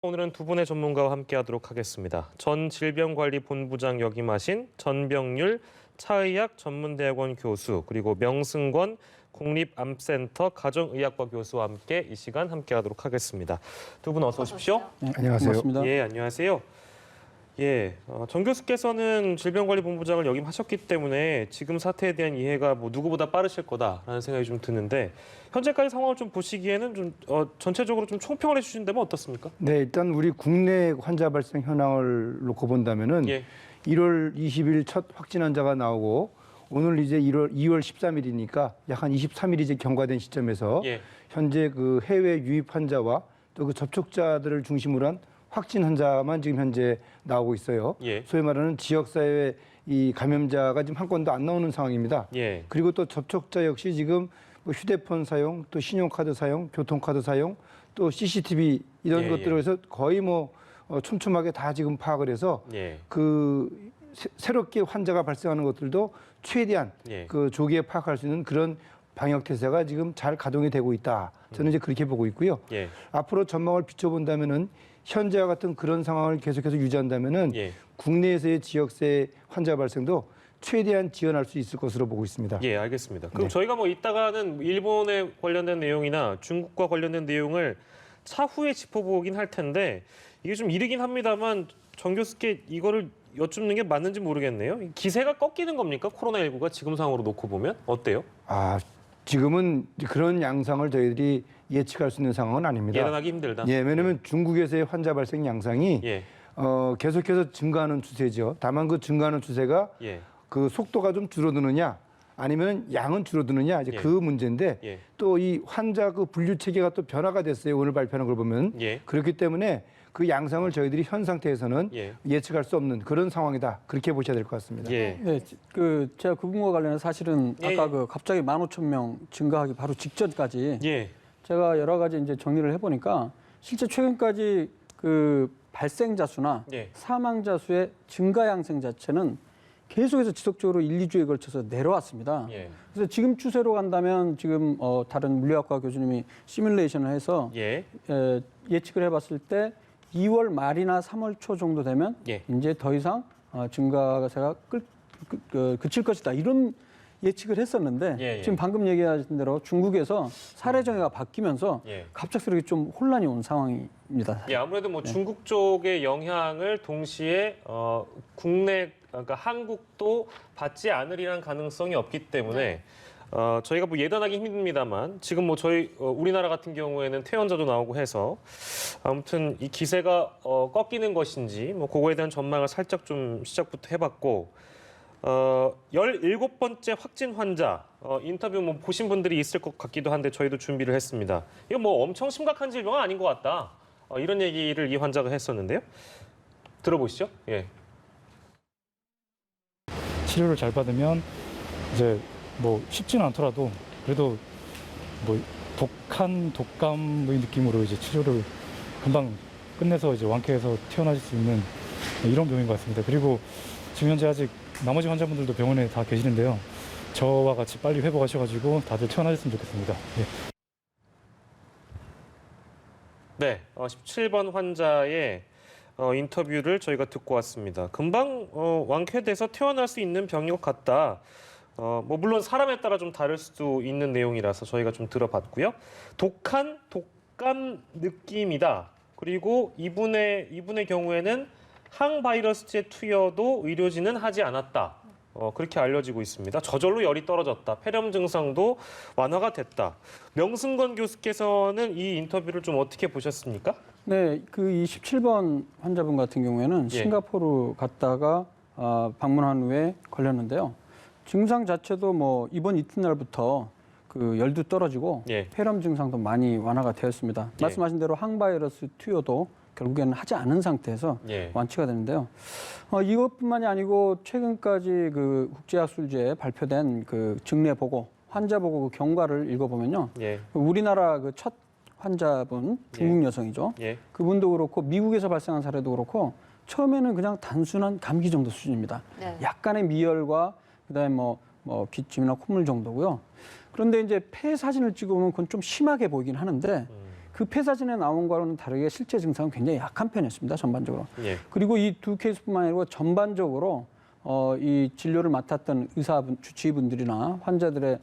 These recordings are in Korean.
오늘은 두 분의 전문가와 함께하도록 하겠습니다. 전 질병관리본부장 역임하신 전병률 차의학전문대학원 교수 그리고 명승권 국립암센터 가정의학과 교수와 함께 이 시간 함께하도록 하겠습니다. 두 분 어서 오십시오. 네, 안녕하세요. 고맙습니다. 예, 안녕하세요. 예, 정 교수께서는 질병관리본부장을 역임하셨기 때문에 지금 사태에 대한 이해가 누구보다 빠르실 거다라는 생각이 좀 드는데 현재까지 상황을 좀 보시기에는 좀 전체적으로 좀 총평을 해주신다면 어떻습니까? 네, 일단 우리 국내 환자 발생 현황을 놓고 본다면은 예. 1월 20일 첫 확진 환자가 나오고 오늘 이제 2월 13일이니까 약 한 23일이 이제 경과된 시점에서 예. 현재 그 해외 유입 환자와 또 그 접촉자들을 중심으로 한 확진 환자만 지금 현재 나오고 있어요. 예. 소위 말하는 지역사회 이 감염자가 지금 한 건도 안 나오는 상황입니다. 예. 그리고 또 접촉자 역시 지금 뭐 휴대폰 사용, 또 신용카드 사용, 교통카드 사용, 또 CCTV 이런 예, 것들을 예. 해서 거의 뭐 촘촘하게 다 지금 파악을 해서 예. 그 새롭게 환자가 발생하는 것들도 최대한 예. 그 조기에 파악할 수 있는 그런 방역 태세가 지금 잘 가동이 되고 있다. 저는 이제 그렇게 보고 있고요. 예. 앞으로 전망을 비춰본다면은 현재와 같은 그런 상황을 계속해서 유지한다면은 예. 국내에서의 지역세 환자 발생도 최대한 지연할 수 있을 것으로 보고 있습니다. 예, 알겠습니다. 그럼 네. 저희가 뭐 이따가는 일본에 관련된 내용이나 중국과 관련된 내용을 차후에 짚어보긴 할 텐데 이게 좀 이르긴 합니다만 정 교수께 이거를 여쭙는 게 맞는지 모르겠네요. 기세가 꺾이는 겁니까? 코로나19가 지금 상황으로 놓고 보면 어때요? 지금은 그런 양상을 저희들이 예측할 수 있는 상황은 아닙니다. 예단하기 힘들다. 예, 왜냐하면 중국에서의 환자 발생 양상이 예. 계속해서 증가하는 추세죠. 다만 그 증가하는 추세가 예. 그 속도가 좀 줄어드느냐 아니면 양은 줄어드느냐 이제 예. 그 문제인데 예. 또 이 환자 그 분류 체계가 또 변화가 됐어요. 오늘 발표하는 걸 보면 예. 그렇기 때문에 그 양상을 저희들이 현 상태에서는 예. 예측할 수 없는 그런 상황이다. 그렇게 보셔야 될 것 같습니다. 예. 네, 제가 그 부분과 관련해서 사실은 예, 아까 예. 그 갑자기 15,000명 증가하기 바로 직전까지 예. 제가 여러 가지 이제 정리를 해보니까 실제 최근까지 그 발생자 수나 예. 사망자 수의 증가 양상 자체는 계속해서 지속적으로 1, 2주에 걸쳐서 내려왔습니다. 예. 그래서 지금 추세로 간다면 지금 다른 물리학과 교수님이 시뮬레이션을 해서 예. 예측을 해봤을 때 2월 말이나 3월 초 정도 되면 예. 이제 더 이상 증가세가 그칠 것이다 이런 예측을 했었는데 예, 예. 지금 방금 얘기하신 대로 중국에서 사례 정예가 바뀌면서 예. 갑작스럽게 좀 혼란이 온 상황입니다. 예, 아무래도 뭐 중국 쪽의 영향을 동시에 국내 그러니까 한국도 받지 않으리란 가능성이 없기 때문에 저희가 뭐 예단하기 힘듭니다만 지금 뭐 저희 우리나라 같은 경우에는 퇴원자도 나오고 해서 아무튼 이 기세가 꺾이는 것인지 뭐 그거에 대한 전망을 살짝 좀 시작부터 해봤고 17번째 확진 환자 인터뷰 뭐 보신 분들이 있을 것 같기도 한데 저희도 준비를 했습니다. 이거 뭐 엄청 심각한 질병은 아닌 것 같다. 이런 얘기를 이 환자가 했었는데요. 들어보시죠. 예. 치료를 잘 받으면 이제 뭐 쉽지는 않더라도 그래도 뭐 독감의 느낌으로 이제 치료를 금방 끝내서 이제 완쾌해서 퇴원하실 수 있는 이런 병인 것 같습니다. 그리고 지금 현재 아직 나머지 환자분들도 병원에 다 계시는데요. 저와 같이 빨리 회복하셔가지고 다들 퇴원하셨으면 좋겠습니다. 예. 네, 17번 환자의 인터뷰를 저희가 듣고 왔습니다. 금방 완쾌돼서 퇴원할 수 있는 병인 것 같다. 뭐 물론 사람에 따라 좀 다를 수도 있는 내용이라서 저희가 좀 들어봤고요. 독감 느낌이다. 그리고 이분의 경우에는 항바이러스제 투여도 의료진은 하지 않았다. 그렇게 알려지고 있습니다. 저절로 열이 떨어졌다. 폐렴 증상도 완화가 됐다. 명승권 교수께서는 이 인터뷰를 좀 어떻게 보셨습니까? 네, 그 27번 환자분 같은 경우에는 예. 싱가포르 갔다가 방문한 후에 걸렸는데요. 증상 자체도 뭐 이번 이튿날부터 그 열도 떨어지고 예. 폐렴 증상도 많이 완화가 되었습니다. 예. 말씀하신 대로 항바이러스 투여도 결국에는 하지 않은 상태에서 예. 완치가 되는데요. 이것뿐만이 아니고 최근까지 그 국제학술지에 발표된 그 증례 보고, 환자 보고 그 경과를 읽어보면요. 예. 우리나라 그 첫 환자분 중국 여성이죠. 예. 그분도 그렇고 미국에서 발생한 사례도 그렇고 처음에는 그냥 단순한 감기 정도 수준입니다. 네. 약간의 미열과 그다음에 뭐 기침이나 콧물 정도고요. 그런데 이제 폐 사진을 찍어보면 그건 좀 심하게 보이긴 하는데 그 폐사진에 나온 거와는 다르게 실제 증상은 굉장히 약한 편이었습니다. 전반적으로. 예. 그리고 이 두 케이스뿐만 아니고 전반적으로 이 진료를 맡았던 의사분, 주치의분들이나 환자들의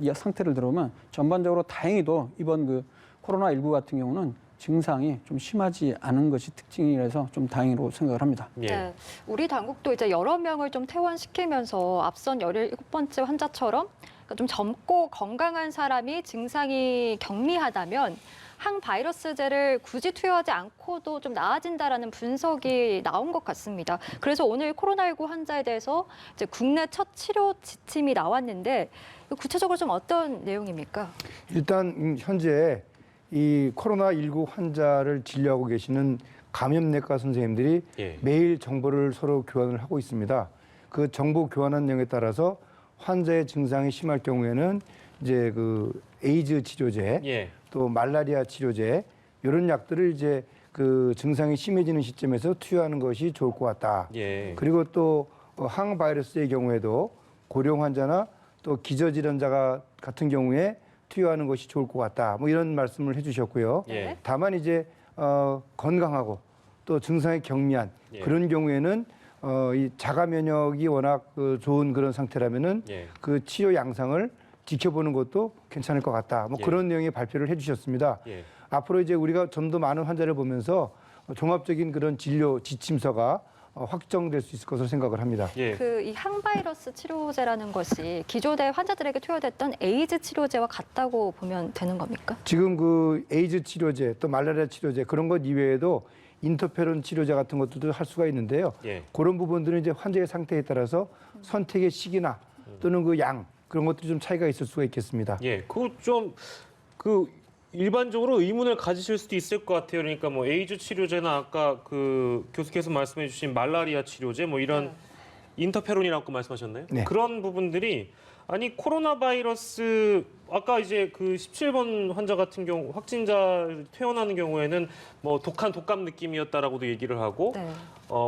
이 상태를 들어보면 전반적으로 다행히도 이번 그 코로나19 같은 경우는 증상이 좀 심하지 않은 것이 특징이라서 좀 다행으로 생각을 합니다. 예. 네, 우리 당국도 이제 여러 명을 좀 퇴원시키면서 앞선 17번째 환자처럼 그러니까 좀 젊고 건강한 사람이 증상이 경미하다면 항바이러스제를 굳이 투여하지 않고도 좀 나아진다라는 분석이 나온 것 같습니다. 그래서 오늘 코로나19 환자에 대해서 이제 국내 첫 치료 지침이 나왔는데 구체적으로 좀 어떤 내용입니까? 일단 현재 이 코로나19 환자를 진료하고 계시는 감염내과 선생님들이 예. 매일 정보를 서로 교환을 하고 있습니다. 그 정보 교환한 내용에 따라서 환자의 증상이 심할 경우에는 이제 그 에이즈 치료제, 예. 또 말라리아 치료제 이런 약들을 이제 그 증상이 심해지는 시점에서 투여하는 것이 좋을 것 같다. 예. 그리고 또 항바이러스의 경우에도 고령 환자나 또 기저질환자 같은 경우에 투여하는 것이 좋을 것 같다. 뭐 이런 말씀을 해주셨고요. 예. 다만 이제 건강하고 또 증상이 경미한 예. 그런 경우에는 이 자가 면역이 워낙 좋은 그런 상태라면은 예. 그 치료 양상을 지켜보는 것도 괜찮을 것 같다. 뭐 예. 그런 내용의 발표를 해주셨습니다. 예. 앞으로 이제 우리가 좀 더 많은 환자를 보면서 종합적인 그런 진료 지침서가 확정될 수 있을 것으로 생각을 합니다. 예. 그 이 항바이러스 치료제라는 것이 기존에 환자들에게 투여됐던 에이즈 치료제와 같다고 보면 되는 겁니까? 지금 그 에이즈 치료제 또 말라리아 치료제 그런 것 이외에도 인터페론 치료제 같은 것들도 할 수가 있는데요. 예. 그런 부분들은 이제 환자의 상태에 따라서 선택의 시기나 또는 그 양 그런 것들이 좀 차이가 있을 수가 있겠습니다. 예. 그거 좀 그 일반적으로 의문을 가지실 수도 있을 것 같아요. 그러니까 뭐 에이즈 치료제나 아까 그 교수께서 말씀해주신 말라리아 치료제 뭐 이런 네. 인터페론이라고 말씀하셨나요? 네. 그런 부분들이 아니 코로나 바이러스 아까 이제 그 17번 환자 같은 경우 확진자 퇴원하는 경우에는 뭐 독한 독감 느낌이었다라고도 얘기를 하고 네.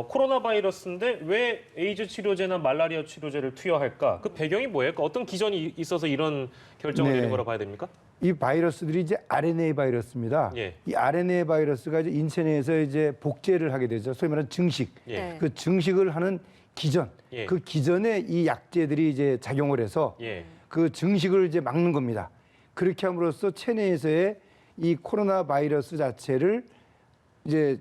코로나 바이러스인데 왜 에이즈 치료제나 말라리아 치료제를 투여할까? 그 배경이 뭐예요? 그러니까 어떤 기전이 있어서 이런 결정을 네. 내린 거라 봐야 됩니까? 이 바이러스들이 이제 RNA 바이러스입니다. 예. 이 RNA 바이러스가 이제 인체 내에서 이제 복제를 하게 되죠. 소위 말하는 증식. 예. 네. 그 증식을 하는 기전. 예. 그 기전에 이 약제들이 이제 작용을 해서 예. 그 증식을 이제 막는 겁니다. 그렇게 함으로써 체내에서의 이 코로나 바이러스 자체를 이제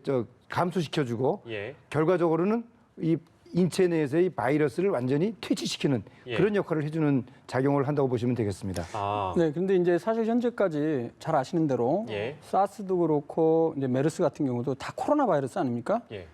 감소시켜주고 예. 결과적으로는 이 인체 내에서의 바이러스를 완전히 퇴치시키는 예. 그런 역할을 해주는 작용을 한다고 보시면 되겠습니다. 아. 네, 그런데 이제 사실 현재까지 잘 아시는 대로 예. 사스도 그렇고 이제 메르스 같은 경우도 다 코로나 바이러스 아닙니까? 예.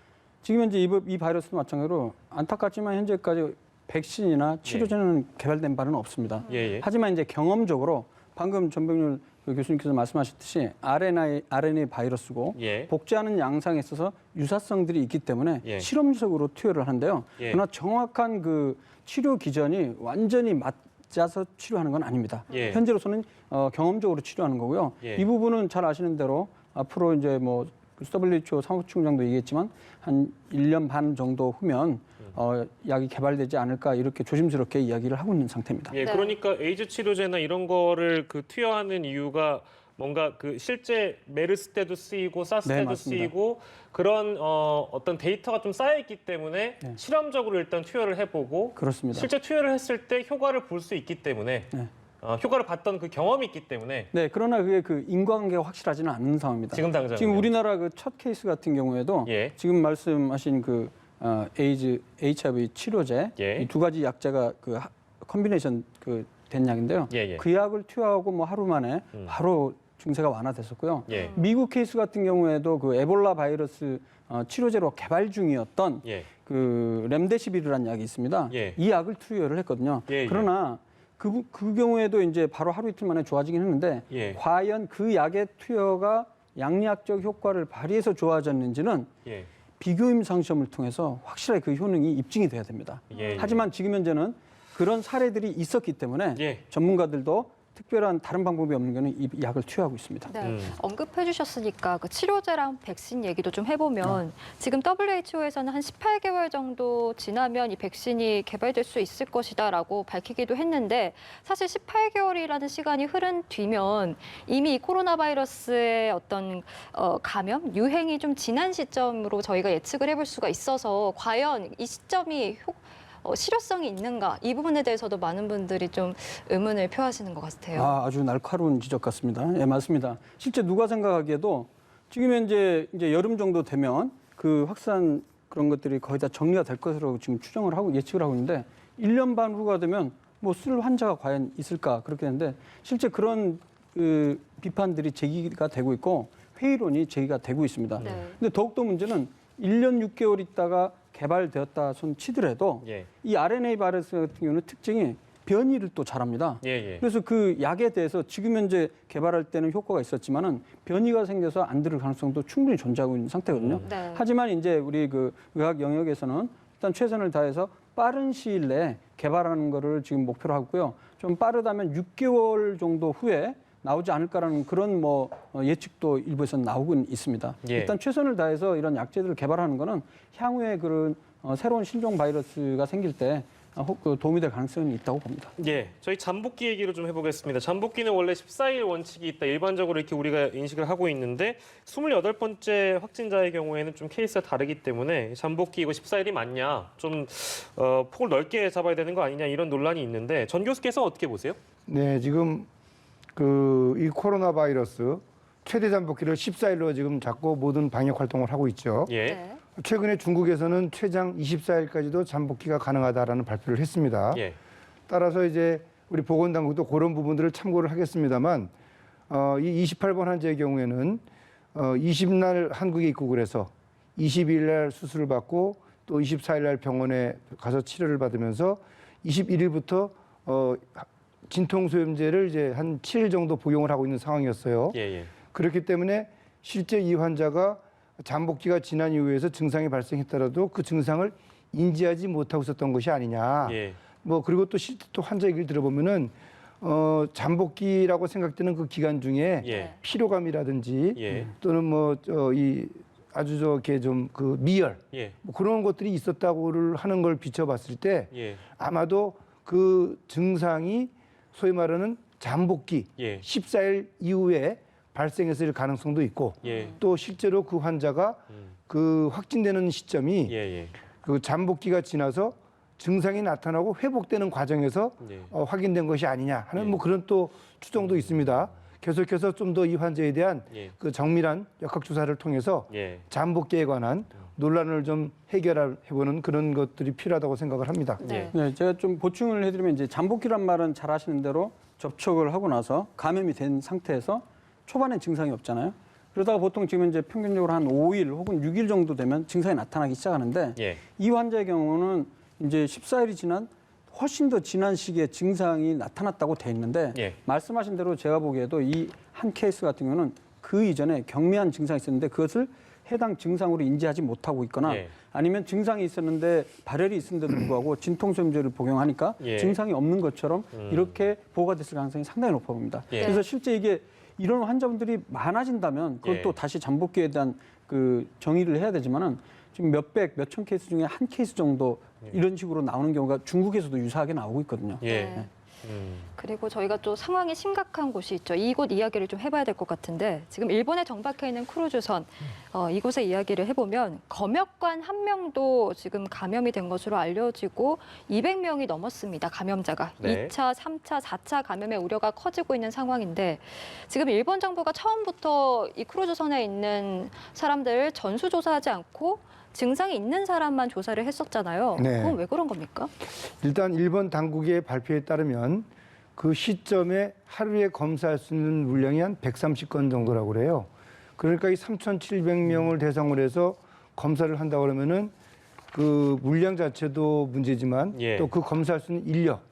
지금 현재 이 바이러스도 마찬가지로 안타깝지만 현재까지 백신이나 치료제는 개발된 바는 없습니다. 예. 예. 하지만 이제 경험적으로 방금 전병률 교수님께서 말씀하셨듯이 RNA 바이러스고 예. 복제하는 양상에 있어서 유사성들이 있기 때문에 예. 실험적으로 투여를 하는데요. 예. 그러나 정확한 그 치료 기전이 완전히 맞아서 치료하는 건 아닙니다. 예. 현재로서는 경험적으로 치료하는 거고요. 예. 이 부분은 잘 아시는 대로 앞으로 이제 뭐 WHO 사무총장도 얘기했지만 한 1년 반 정도 후면 약이 개발되지 않을까 이렇게 조심스럽게 이야기를 하고 있는 상태입니다. 예, 네. 그러니까 에이즈 치료제나 이런 거를 그 투여하는 이유가 뭔가 그 실제 메르스 때도 쓰이고 사스 네, 때도 맞습니다. 쓰이고 그런 어떤 데이터가 좀 쌓여 있기 때문에 네. 실험적으로 일단 투여를 해보고 그렇습니다. 실제 투여를 했을 때 효과를 볼 수 있기 때문에 네. 효과를 봤던 그 경험이 있기 때문에 네, 그러나 그게 그 인과관계가 확실하지는 않은 상황입니다. 지금 당장 지금 우리나라 그 첫 케이스 같은 경우에도 예. 지금 말씀하신 그 에이즈 HIV 치료제 예. 이 두 가지 약제가 그 컨비네이션 그 된 약인데요. 예, 예. 그 약을 투여하고 뭐 하루 만에 바로 증세가 완화됐었고요. 예. 미국 케이스 같은 경우에도 그 에볼라 바이러스 치료제로 개발 중이었던 예. 그 렘데시비르라는 약이 있습니다. 예. 이 약을 투여를 했거든요. 예, 예. 그러나 그 경우에도 이제 바로 하루 이틀 만에 좋아지긴 했는데 예. 과연 그 약의 투여가 양리학적 효과를 발휘해서 좋아졌는지는 예. 비교 임상 시험을 통해서 확실하게 그 효능이 입증이 돼야 됩니다. 예, 예. 하지만 지금 현재는 그런 사례들이 있었기 때문에 예. 전문가들도 특별한 다른 방법이 없는 거는 이 약을 투여하고 있습니다. 네, 언급해 주셨으니까 그 치료제랑 백신 얘기도 좀 해보면 지금 WHO에서는 한 18개월 정도 지나면 이 백신이 개발될 수 있을 것이다라고 밝히기도 했는데 사실 18개월이라는 시간이 흐른 뒤면 이미 이 코로나 바이러스의 어떤 감염, 유행이 좀 지난 시점으로 저희가 예측을 해볼 수가 있어서 과연 이 시점이 실효성이 있는가 이 부분에 대해서도 많은 분들이 좀 의문을 표하시는 것 같아요. 아주 날카로운 지적 같습니다. 예, 맞습니다. 실제 누가 생각하기에도 지금 현재 이제 여름 정도 되면 그 확산 그런 것들이 거의 다 정리가 될 것으로 지금 추정을 하고 예측을 하고 있는데 1년 반 후가 되면 뭐 쓸 환자가 과연 있을까 그렇게 되는데 실제 그런 그 비판들이 제기가 되고 있고 회의론이 제기가 되고 있습니다. 네. 근데 더욱더 문제는 1년 6개월 있다가 개발되었다 손 치더라도 예. 이 RNA 바이러스 같은 경우는 특징이 변이를 또 잘합니다. 예, 예. 그래서 그 약에 대해서 지금 현재 개발할 때는 효과가 있었지만은 변이가 생겨서 안 들을 가능성도 충분히 존재하고 있는 상태거든요. 네. 하지만 이제 우리 그 의학 영역에서는 일단 최선을 다해서 빠른 시일 내에 개발하는 거를 지금 목표로 하고요. 좀 빠르다면 6개월 정도 후에 나오지 않을까라는 그런 예측도 일부에서는 나오고 있습니다. 예. 일단 최선을 다해서 이런 약제들을 개발하는 거는 향후에 그런 새로운 신종 바이러스가 생길 때 도움이 될 가능성이 있다고 봅니다. 예, 저희 잠복기 얘기를 좀 해보겠습니다. 잠복기는 원래 14일 원칙이 있다. 일반적으로 이렇게 우리가 인식을 하고 있는데 28번째 확진자의 경우에는 좀 케이스가 다르기 때문에 잠복기 이거 14일이 맞냐? 좀 폭을 넓게 잡아야 되는 거 아니냐 이런 논란이 있는데 전 교수께서 어떻게 보세요? 네, 지금 이 코로나 바이러스 최대 잠복기를 14일로 지금 잡고 모든 방역 활동을 하고 있죠. 예, 네. 최근에 중국에서는 최장 24일까지도 잠복기가 가능하다라는 발표를 했습니다. 예, 따라서 이제 우리 보건당국도 그런 부분들을 참고를 하겠습니다만 이 28번 환자의 경우에는 20날 한국에 입국을 해서 22일 날 수술을 받고 또 24일 날 병원에 가서 치료를 받으면서 21일부터 진통소염제를 이제 한 7일 정도 복용을 하고 있는 상황이었어요. 예, 예. 그렇기 때문에 실제 이 환자가 잠복기가 지난 이후에서 증상이 발생했더라도 그 증상을 인지하지 못하고 있었던 것이 아니냐. 예. 그리고 또 실제 또 환자 얘기를 들어보면은 잠복기라고 생각되는 그 기간 중에 예. 피로감이라든지 예. 또는 이 아주 저게 좀 그 미열 예. 그런 것들이 있었다고를 하는 걸 비춰봤을 때 예. 아마도 그 증상이 소위 말하는 잠복기 예. 14일 이후에 발생했을 가능성도 있고 예. 또 실제로 그 환자가 그 확진되는 시점이 예. 예. 그 잠복기가 지나서 증상이 나타나고 회복되는 과정에서 네. 확인된 것이 아니냐 하는 예. 그런 또 추정도 있습니다. 계속해서 좀 더 이 환자에 대한 예. 그 정밀한 역학 조사를 통해서 예. 잠복기에 관한 논란을 좀 해결해보는 그런 것들이 필요하다고 생각을 합니다. 네. 네, 제가 좀 보충을 해드리면 이제 잠복기란 말은 잘 아시는 대로 접촉을 하고 나서 감염이 된 상태에서 초반에 증상이 없잖아요. 그러다가 보통 지금 이제 평균적으로 한 5일 혹은 6일 정도 되면 증상이 나타나기 시작하는데 예. 이 환자의 경우는 이제 14일이 지난 훨씬 더 지난 시기에 증상이 나타났다고 돼 있는데 예. 말씀하신 대로 제가 보기에도 이 한 케이스 같은 경우는 그 이전에 경미한 증상이 있었는데 그것을 해당 증상으로 인지하지 못하고 있거나 예. 아니면 증상이 있었는데 발열이 있었는데도 불구하고 진통소염제를 복용하니까 예. 증상이 없는 것처럼 이렇게 보고가 됐을 가능성이 상당히 높아 보입니다. 예. 그래서 실제 이게 이런 환자분들이 많아진다면 그건 예. 또 다시 잠복기에 대한 그 정의를 해야 되지만은 지금 몇백, 몇천 케이스 중에 한 케이스 정도 이런 식으로 나오는 경우가 중국에서도 유사하게 나오고 있거든요. 예. 네. 그리고 저희가 또 상황이 심각한 곳이 있죠. 이곳 이야기를 좀 해봐야 될 것 같은데 지금 일본에 정박해 있는 크루즈선 이곳의 이야기를 해보면 검역관 한 명도 지금 감염이 된 것으로 알려지고 200명이 넘었습니다. 감염자가. 네. 2차, 3차, 4차 감염의 우려가 커지고 있는 상황인데 지금 일본 정부가 처음부터 이 크루즈선에 있는 사람들 전수조사하지 않고 증상이 있는 사람만 조사를 했었잖아요. 네. 그건 왜 그런 겁니까? 일단 일본 당국의 발표에 따르면 그 시점에 하루에 검사할 수 있는 물량이 한 130건 정도라고 그래요. 그러니까 이 3,700명을 대상으로 해서 검사를 한다고 그러면은 그 물량 자체도 문제지만 예. 또 그 검사할 수 있는 인력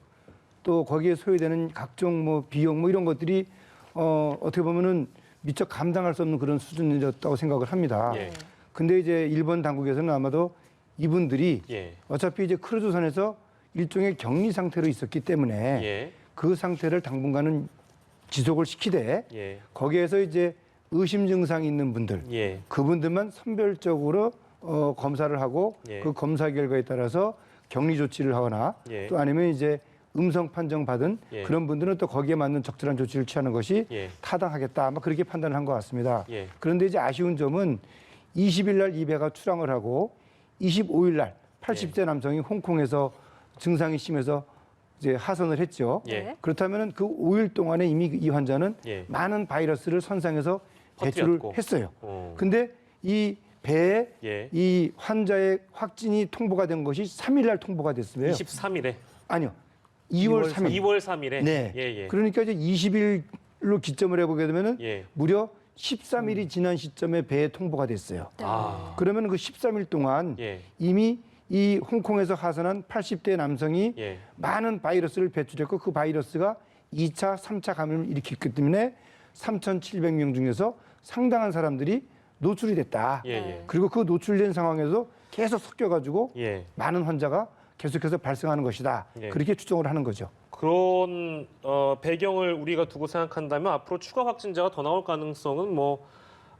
또 거기에 소요되는 각종 비용 이런 것들이 어떻게 보면은 미처 감당할 수 없는 그런 수준이었다고 생각을 합니다. 예. 근데 이제 일본 당국에서는 아마도 이분들이 예. 어차피 이제 크루즈선에서 일종의 격리 상태로 있었기 때문에 예. 그 상태를 당분간은 지속을 시키되 예. 거기에서 이제 의심 증상이 있는 분들 예. 그분들만 선별적으로 검사를 하고 예. 그 검사 결과에 따라서 격리 조치를 하거나 예. 또 아니면 이제 음성 판정 받은 예. 그런 분들은 또 거기에 맞는 적절한 조치를 취하는 것이 예. 타당하겠다. 아마 그렇게 판단을 한 것 같습니다. 예. 그런데 이제 아쉬운 점은 20일 날 이 배가 출항을 하고 25일 날 80대 남성이 홍콩에서 증상이 심해서 이제 하선을 했죠. 예. 그렇다면 그 5일 동안에 이미 이 환자는 예. 많은 바이러스를 선상에서 배출을 퍼뜨렸고. 했어요. 어. 근데 이 배에 예. 이 환자의 확진이 통보가 된 것이 3일 날 통보가 됐어요. 23일에. 아니요. 2월 3일. 2월 3일에. 네. 예, 예. 그러니까 이제 20일로 기점을 해보게 되면은 예. 무려 13일이 지난 시점에 배에 통보가 됐어요. 네. 아. 그러면 그 13일 동안 예. 이미 이 홍콩에서 하선한 80대 남성이 예. 많은 바이러스를 배출했고 그 바이러스가 2차, 3차 감염을 일으켰기 때문에 3,700명 중에서 상당한 사람들이 노출이 됐다. 예, 예. 그리고 그 노출된 상황에서 계속 섞여가지고 예. 많은 환자가 계속해서 발생하는 것이다. 예. 그렇게 추정을 하는 거죠. 그런 배경을 우리가 두고 생각한다면 앞으로 추가 확진자가 더 나올 가능성은 뭐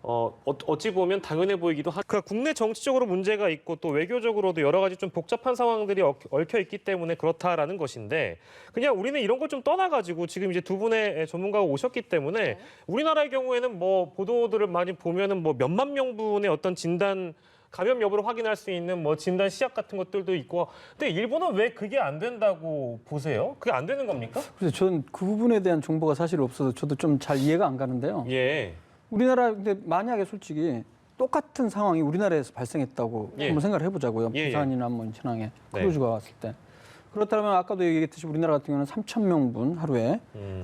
어찌 보면 당연해 보이기도 하고 그러니까 국내 정치적으로 문제가 있고 또 외교적으로도 여러 가지 좀 복잡한 상황들이 얽혀 있기 때문에 그렇다라는 것인데 그냥 우리는 이런 걸 좀 떠나가지고 지금 이제 두 분의 전문가가 오셨기 때문에 네. 우리나라의 경우에는 뭐 보도들을 많이 보면은 뭐 몇만 명분의 어떤 진단 감염 여부를 확인할 수 있는 뭐 진단 시약 같은 것들도 있고 근데 일본은 왜 그게 안 된다고 보세요? 그게 안 되는 겁니까? 그래서 전 그 부분에 대한 정보가 사실 없어서 저도 좀 잘 이해가 안 가는데요. 예. 우리나라 근데 만약에 솔직히 똑같은 상황이 우리나라에서 발생했다고 예. 한번 생각을 해보자고요. 예, 예. 부산이나 뭐 인천항에 네. 크루즈가 왔을 때. 그렇다면 아까도 얘기했듯이 우리나라 같은 경우는 3,000명분 하루에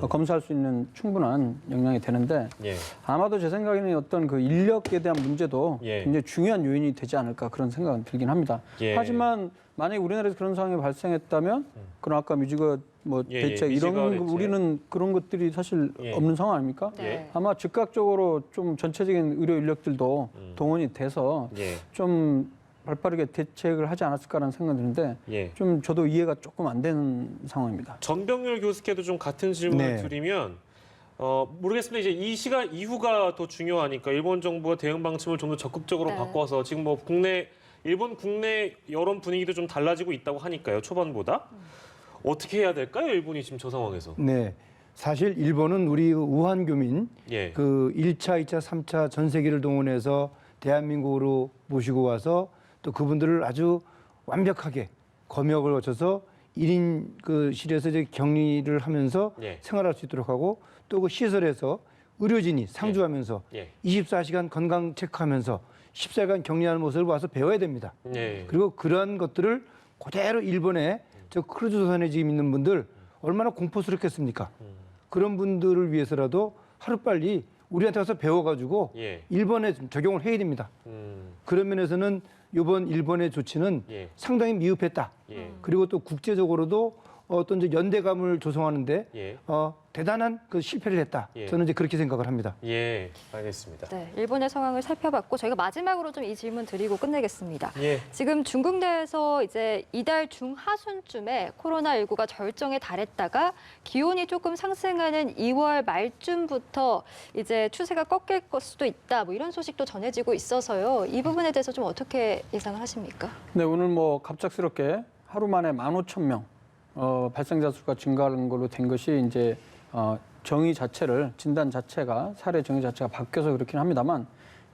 검사할 수 있는 충분한 역량이 되는데 예. 아마도 제 생각에는 어떤 그 인력에 대한 문제도 예. 굉장히 중요한 요인이 되지 않을까 그런 생각은 들긴 합니다. 예. 하지만 만약에 우리나라에서 그런 상황이 발생했다면 그럼 아까 뮤지가 뭐 예, 대책 예, 이런 뮤지가 거 대책. 우리는 그런 것들이 사실 예. 없는 상황 아닙니까? 네. 아마 즉각적으로 좀 전체적인 의료 인력들도 동원이 돼서 예. 좀 발빠르게 대책을 하지 않았을까라는 생각이 드는데 예. 좀 저도 이해가 조금 안 되는 상황입니다. 전병률 교수께도 좀 같은 질문을 네. 드리면 모르겠습니다. 이제 이 시간 이후가 더 중요하니까 일본 정부가 대응 방침을 좀 더 적극적으로 네. 바꿔서 지금 뭐 일본 국내 여론 분위기도 좀 달라지고 있다고 하니까요. 초반보다 어떻게 해야 될까요? 일본이 지금 저 상황에서. 네. 사실 일본은 우리 우한 교민 예. 그 1차, 2차, 3차 전 세계를 동원해서 대한민국으로 모시고 와서 또 그분들을 아주 완벽하게 검역을 거쳐서 1인 그 실에서 이제 격리를 하면서 예. 생활할 수 있도록 하고 또 그 시설에서 의료진이 상주하면서 예. 24시간 건강 체크하면서 14일간 격리하는 모습을 봐서 배워야 됩니다. 예. 그리고 그러한 것들을 그대로 일본에 저 크루즈선에 지금 있는 분들 얼마나 공포스럽겠습니까? 그런 분들을 위해서라도 하루빨리 우리한테 와서 배워가지고 예. 일본에 좀 적용을 해야 됩니다. 그런 면에서는 이번 일본의 조치는 예. 상당히 미흡했다. 예. 그리고 또 국제적으로도 어떤 이제 연대감을 조성하는데 예. 대단한 그 실패를 했다. 예. 저는 이제 그렇게 생각을 합니다. 예. 알겠습니다. 네, 일본의 상황을 살펴봤고 저희가 마지막으로 좀 이 질문 드리고 끝내겠습니다. 예. 지금 중국 내에서 이제 이달 중하순쯤에 코로나19가 절정에 달했다가 기온이 조금 상승하는 2월 말쯤부터 이제 추세가 꺾일 수도 있다. 뭐 이런 소식도 전해지고 있어서요. 이 부분에 대해서 좀 어떻게 예상을 하십니까? 네, 오늘 뭐 갑작스럽게 하루 만에 15,000명 발생자 수가 증가하는 걸로 된 것이 이제 정의 자체를 진단 자체가 사례 정의 자체가 바뀌어서 그렇긴 합니다만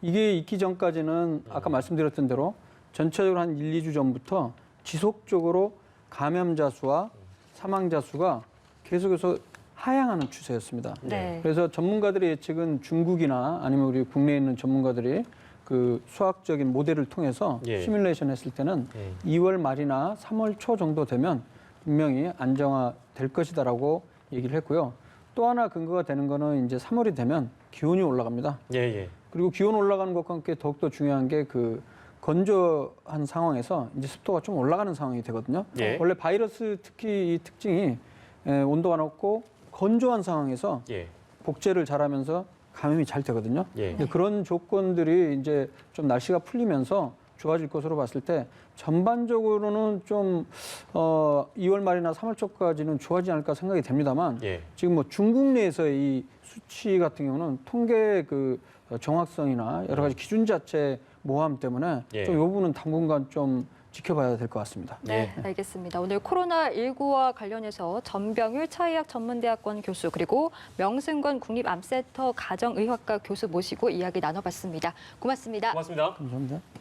이게 있기 전까지는 아까 말씀드렸던 대로 전체적으로 한 1, 2주 전부터 지속적으로 감염자 수와 사망자 수가 계속해서 하향하는 추세였습니다. 네. 그래서 전문가들의 예측은 중국이나 아니면 우리 국내에 있는 전문가들이 그 수학적인 모델을 통해서 예. 시뮬레이션 했을 때는 2월 말이나 3월 초 정도 되면 분명히 안정화될 것이다라고 얘기를 했고요. 또 하나 근거가 되는 거는 이제 3월이 되면 기온이 올라갑니다. 예. 예. 그리고 기온 올라가는 것과 함께 더욱더 중요한 게 그 건조한 상황에서 이제 습도가 좀 올라가는 상황이 되거든요. 예. 원래 바이러스 특히 이 특징이 온도가 높고 건조한 상황에서 예. 복제를 잘하면서 감염이 잘 되거든요. 예. 근데 그런 조건들이 이제 좀 날씨가 풀리면서 좋아질 것으로 봤을 때 전반적으로는 좀 2월 말이나 3월 초까지는 좋아지지 않을까 생각이 됩니다만 예. 지금 뭐 중국 내에서의 이 수치 같은 경우는 통계 그 정확성이나 여러 가지 기준 자체 모함 때문에 예. 좀 이 부분은 당분간 좀 지켜봐야 될 것 같습니다. 네, 알겠습니다. 오늘 코로나19와 관련해서 전병율 차의학 전문대학원 교수 그리고 명승권 국립암센터 가정의학과 교수 모시고 이야기 나눠봤습니다. 고맙습니다. 고맙습니다. 감사합니다.